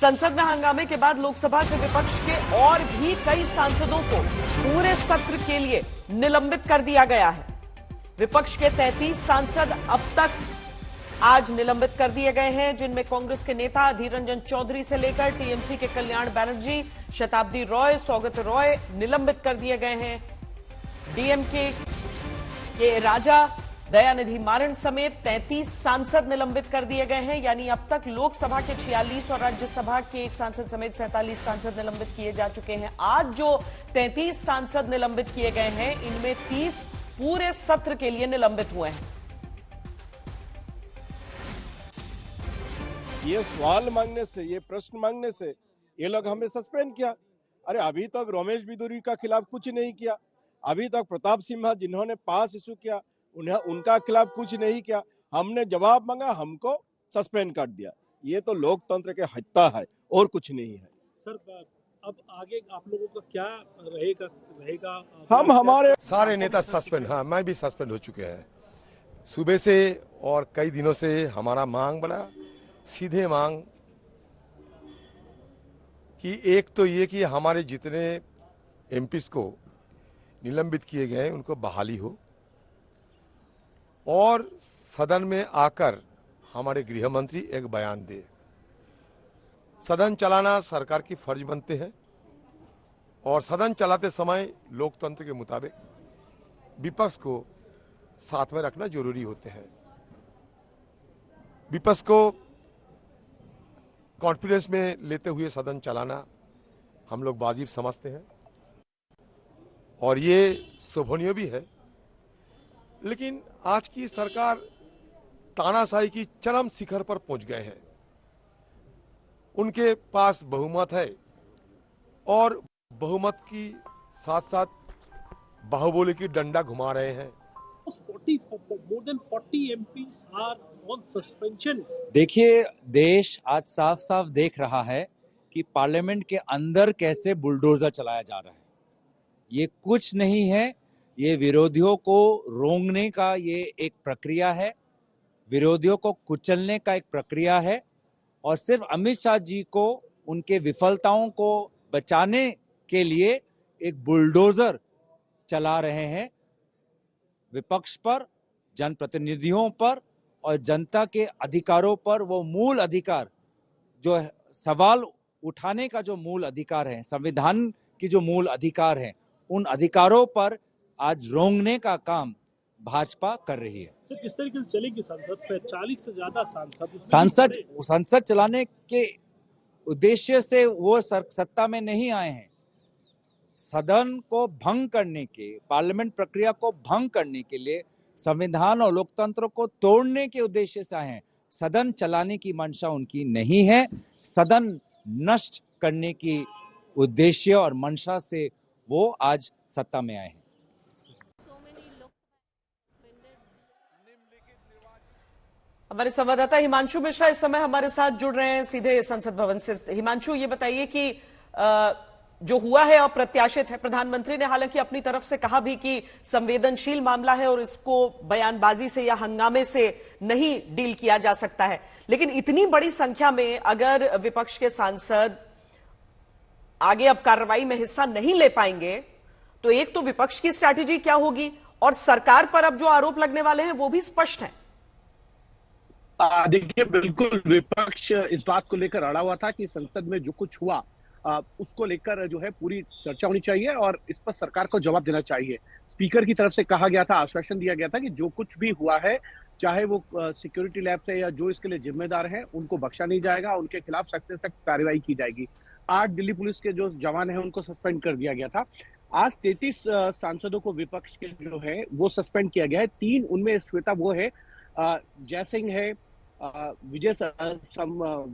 संसद में हंगामे के बाद लोकसभा से विपक्ष के और भी कई सांसदों को पूरे सत्र के लिए निलंबित कर दिया गया है। विपक्ष के 33 सांसद अब तक आज निलंबित कर दिए गए हैं, जिनमें कांग्रेस के नेता अधीर रंजन चौधरी से लेकर टीएमसी के कल्याण बनर्जी, शताब्दी रॉय, सौगत रॉय निलंबित कर दिए गए हैं। डीएमके के राजा, दयानिधि मारन समेत 33 सांसद निलंबित कर दिए गए हैं। यानी अब तक लोकसभा के 46 और राज्यसभा के एक सांसद समेत 47 सांसद निलंबित किए जा चुके हैं। आज जो 33 सांसद निलंबित किए गए हैं, इनमें 30 पूरे सत्र के लिए निलंबित हुए हैं। ये सवाल मांगने से, ये प्रश्न मांगने से ये लोग हमें सस्पेंड किया। अरे अभी तक रमेश बिदुरी का खिलाफ कुछ नहीं किया, अभी तक प्रताप सिम्हा जिन्होंने पास इशू किया उनका खिलाफ कुछ नहीं किया। हमने जवाब मांगा, हमको सस्पेंड कर दिया। ये तो लोकतंत्र के हत्या है और कुछ नहीं है। सर अब आगे आप लोगों का क्या रहेगा? हम हमारे सारे नेता सस्पेंड, हाँ मैं भी सस्पेंड हो चुके हैं सुबह से, और कई दिनों से हमारा मांग बड़ा सीधे मांग कि एक तो ये कि हमारे जितने एमपीज को निलंबित किए गए हैं उनको बहाली हो, और सदन में आकर हमारे गृह मंत्री एक बयान दे। सदन चलाना सरकार की फर्ज बनते हैं, और सदन चलाते समय लोकतंत्र के मुताबिक विपक्ष को साथ में रखना जरूरी होते हैं। विपक्ष को कॉन्फिडेंस में लेते हुए सदन चलाना हम लोग वाजिब समझते हैं, और ये शोभनीय भी है। लेकिन आज की सरकार तानाशाही की चरम शिखर पर पहुंच गए हैं। उनके पास बहुमत है, और बहुमत की साथ साथ बाहुबली की डंडा घुमा रहे हैं। More than 40 MPs are on suspension. देखिए, देश आज साफ साफ देख रहा है कि पार्लियामेंट के अंदर कैसे बुलडोजर चलाया जा रहा है। ये कुछ नहीं है, ये विरोधियों को रोंगने का ये एक प्रक्रिया है, विरोधियों को कुचलने का एक प्रक्रिया है, और सिर्फ अमित शाह जी को उनके विफलताओं को बचाने के लिए एक बुलडोजर चला रहे हैं विपक्ष पर, जनप्रतिनिधियों पर और जनता के अधिकारों पर। वो मूल अधिकार जो सवाल उठाने का जो मूल अधिकार है, संविधान की जो मूल अधिकार है, उन अधिकारों पर आज रोंगने का काम भाजपा कर रही है। तो किस तरीके से चलेगी संसद पे? 40 से ज्यादा संसद चलाने के उद्देश्य से वो सत्ता में नहीं आए हैं। सदन को भंग करने के, पार्लियामेंट प्रक्रिया को भंग करने के लिए, संविधान और लोकतंत्र को तोड़ने के उद्देश्य से आए हैं। सदन चलाने की मंशा उनकी नहीं है। सदन नष्ट करने की उद्देश्य और मंशा से वो आज सत्ता में आए हैं। हमारे संवाददाता हिमांशु मिश्रा इस समय हमारे साथ जुड़ रहे हैं सीधे संसद भवन से। हिमांशु, ये बताइए कि जो हुआ है अप्रत्याशित है। प्रधानमंत्री ने हालांकि अपनी तरफ से कहा भी कि संवेदनशील मामला है और इसको बयानबाजी से या हंगामे से नहीं डील किया जा सकता है, लेकिन इतनी बड़ी संख्या में अगर विपक्ष के सांसद आगे अब कार्रवाई में हिस्सा नहीं ले पाएंगे, तो एक तो विपक्ष की स्ट्रैटेजी क्या होगी, और सरकार पर अब जो आरोप लगने वाले हैं वो भी स्पष्ट है। देखिए, बिल्कुल विपक्ष इस बात को लेकर अड़ा हुआ था कि संसद में जो कुछ हुआ उसको लेकर जो है पूरी चर्चा होनी चाहिए और इस पर सरकार को जवाब देना चाहिए। स्पीकर की तरफ से कहा गया था, आश्वासन दिया गया था कि जो कुछ भी हुआ है, चाहे वो सिक्योरिटी लैब से या जो इसके लिए जिम्मेदार हैं, उनको बख्शा नहीं जाएगा, उनके खिलाफ सख्त से सख्त कार्रवाई की जाएगी। 8 दिल्ली पुलिस के जो जवान हैं उनको सस्पेंड कर दिया गया था। आज 33 सांसदों को विपक्ष के जो है वो सस्पेंड किया गया है। 3 उनमें श्वेता वो है, जयसिंह है, विजय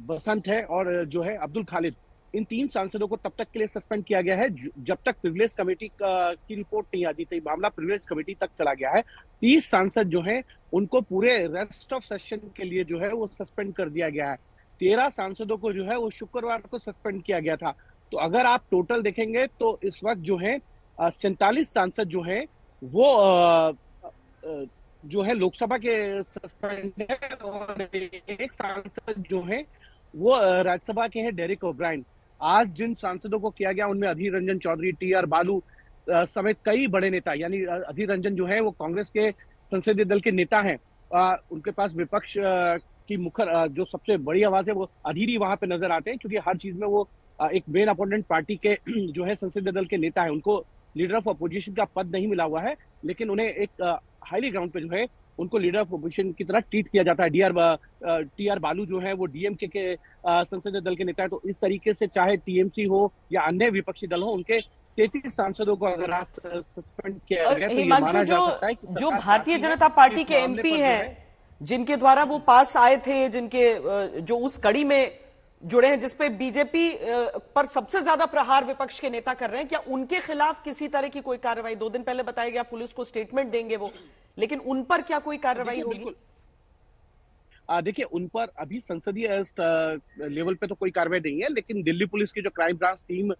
बसंत है और जो है अब्दुल खालिद। इन 3 सांसदों को तब तक के लिए सस्पेंड किया गया है जब तक प्रिविलेज कमेटी की रिपोर्ट नहीं आती थी। मामला प्रिविलेज कमेटी तक चला गया है। 30 सांसद जो हैं उनको पूरे रेस्ट ऑफ सेशन के लिए जो है वो सस्पेंड कर दिया गया है। 13 सांसदों को जो है वो शुक्रवार को सस्पेंड किया गया था। तो अगर आप टोटल देखेंगे तो इस वक्त जो है 47 सांसद जो है वो जो है लोकसभा के सस्पेंड है और एक सांसद जो है वो राज्यसभा के हैं डेरिक ओब्रायन। आज जिन सांसदों को किया गया उनमें अधीर रंजन चौधरी, टी.आर. बालू समेत कई बड़े नेता, यानी अधीर रंजन जो है वो कांग्रेस के संसदीय दल के नेता हैं। उनके पास विपक्ष की मुखर जो सबसे बड़ी आवाज है वो अधीर ही वहां पे नजर आते हैं, क्योंकि हर चीज में वो एक मेन अपोनेंट पार्टी के जो है संसदीय दल के नेता है। उनको लीडर ऑफ अपोजिशन का पद नहीं मिला हुआ है, लेकिन उन्हें एक हाईली ग्राउंड पे जो है उनको लीडर ऑफ अपोजिशन की तरह ट्रीट किया जाता है। टी.आर. बालू जो है वो डीएमके के संसदीय दल के नेता है। तो इस तरीके से चाहे टीएमसी हो या अन्य विपक्षी दल हो, उनके 33 सांसदों को अगर आज सस्पेंड किया गया तो ये माना जा सकता है कि जो भारतीय जनता पार्टी के एमपी हैं, जिनके द्वारा वो पास आए थे, जिनके जो उस कड़ी में जुड़े हैं जिसपे बीजेपी पर सबसे ज्यादा प्रहार विपक्ष के नेता कर रहे हैं, क्या उनके खिलाफ किसी तरह की कोई कार्रवाई? 2 दिन पहले बताया गया पुलिस को स्टेटमेंट देंगे वो, लेकिन उन पर क्या कोई कार्रवाई होगी? देखिए, उन पर अभी संसदीय लेवल पे तो कोई कार्रवाई नहीं है, लेकिन दिल्ली पुलिस की जो क्राइम ब्रांच टीम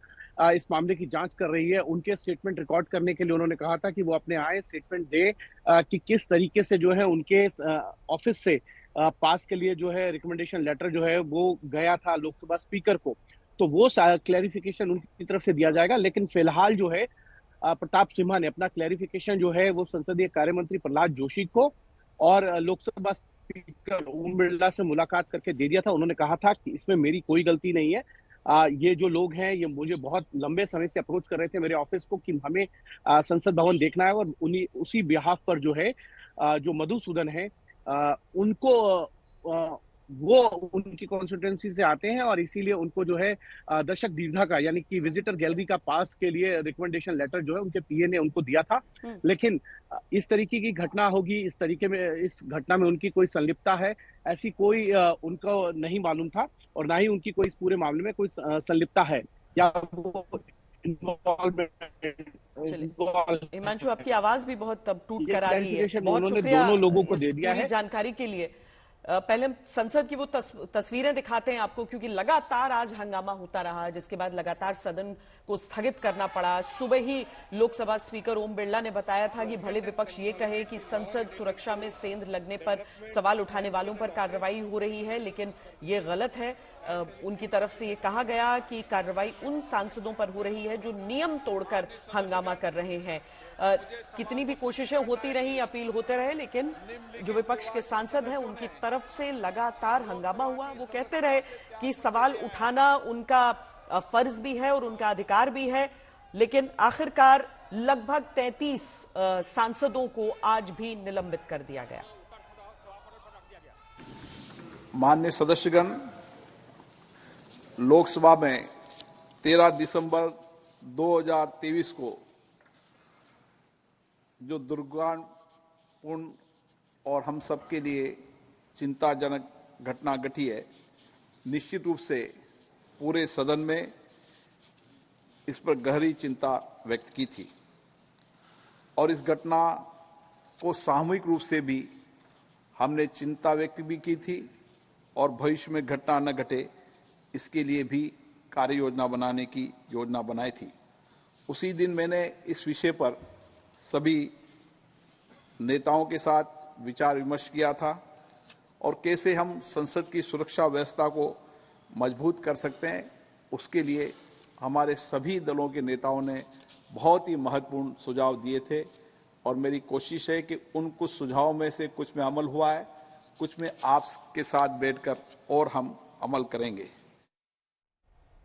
इस मामले की जांच कर रही है, उनके स्टेटमेंट रिकॉर्ड करने के लिए उन्होंने कहा था कि वो अपने आए स्टेटमेंट दे कि किस तरीके से जो है उनके ऑफिस से पास के लिए जो है रिकमेंडेशन लेटर जो है वो गया था लोकसभा स्पीकर को। तो वो क्लैरिफिकेशन उनकी तरफ से दिया जाएगा। लेकिन फिलहाल जो है प्रताप सिम्हा ने अपना क्लैरिफिकेशन जो है वो संसदीय कार्य मंत्री प्रहलाद जोशी को और लोकसभा स्पीकर ओम बिरला से मुलाकात करके दे दिया था। उन्होंने कहा था कि इसमें मेरी कोई गलती नहीं है। ये जो लोग हैं ये मुझे बहुत लंबे समय से अप्रोच कर रहे थे मेरे ऑफिस को कि हमें संसद भवन देखना है, और उसी बिहाफ पर जो है जो मधुसूदन है उनको वो उनकी कॉन्स्टिट्यूएंसी से आते हैं, और इसीलिए उनको जो है दर्शक दीर्घा का यानी कि विजिटर गैलरी का पास के लिए रिकमेंडेशन लेटर जो है उनके पीए ने उनको दिया था। लेकिन इस तरीके की घटना होगी, इस घटना में उनकी कोई संलिप्तता है ऐसी कोई उनको नहीं मालूम था, और ना ही उनकी कोई इस पूरे मामले में कोई संलिप्तता है या वो हिमांशु, आपकी आवाज भी बहुत अब टूट कर आ रही है। बहुत शुक्रिया दोनों लोगों को दे दिया है जानकारी के लिए। पहले हम संसद की वो तस्वीरें दिखाते हैं आपको, क्योंकि लगातार आज हंगामा होता रहा, जिसके बाद लगातार सदन को स्थगित करना पड़ा। सुबह ही लोकसभा स्पीकर ओम बिरला ने बताया था कि भले विपक्ष ये कहे कि संसद सुरक्षा में सेंध लगने पर सवाल उठाने वालों पर कार्रवाई हो रही है, लेकिन ये गलत है। उनकी तरफ से ये कहा गया कि कार्रवाई उन सांसदों पर हो रही है जो नियम तोड़कर हंगामा कर रहे हैं। कितनी भी कोशिशें होती रही, अपील होते रहे, लेकिन जो विपक्ष के सांसद हैं उनकी तरफ से लगातार हंगामा हुआ। वो कहते रहे कि सवाल उठाना उनका फर्ज भी है और उनका अधिकार भी है, लेकिन आखिरकार लगभग 33 सांसदों को आज भी निलंबित कर दिया गया। माननीय सदस्यगण, लोकसभा में 13 दिसंबर 2023 को जो दुर्भाग्यपूर्ण और हम सबके लिए चिंताजनक घटना घटी है, निश्चित रूप से पूरे सदन में इस पर गहरी चिंता व्यक्त की थी, और इस घटना को सामूहिक रूप से भी हमने चिंता व्यक्त भी की थी, और भविष्य में घटना न घटे इसके लिए भी कार्य योजना बनाने की योजना बनाई थी। उसी दिन मैंने इस विषय पर सभी नेताओं के साथ विचार विमर्श किया था, और कैसे हम संसद की सुरक्षा व्यवस्था को मजबूत कर सकते हैं, उसके लिए हमारे सभी दलों के नेताओं ने बहुत ही महत्वपूर्ण सुझाव दिए थे। और मेरी कोशिश है कि उन कुछ सुझावों में से कुछ में अमल हुआ है, कुछ में आपके साथ बैठकर और हम अमल करेंगे।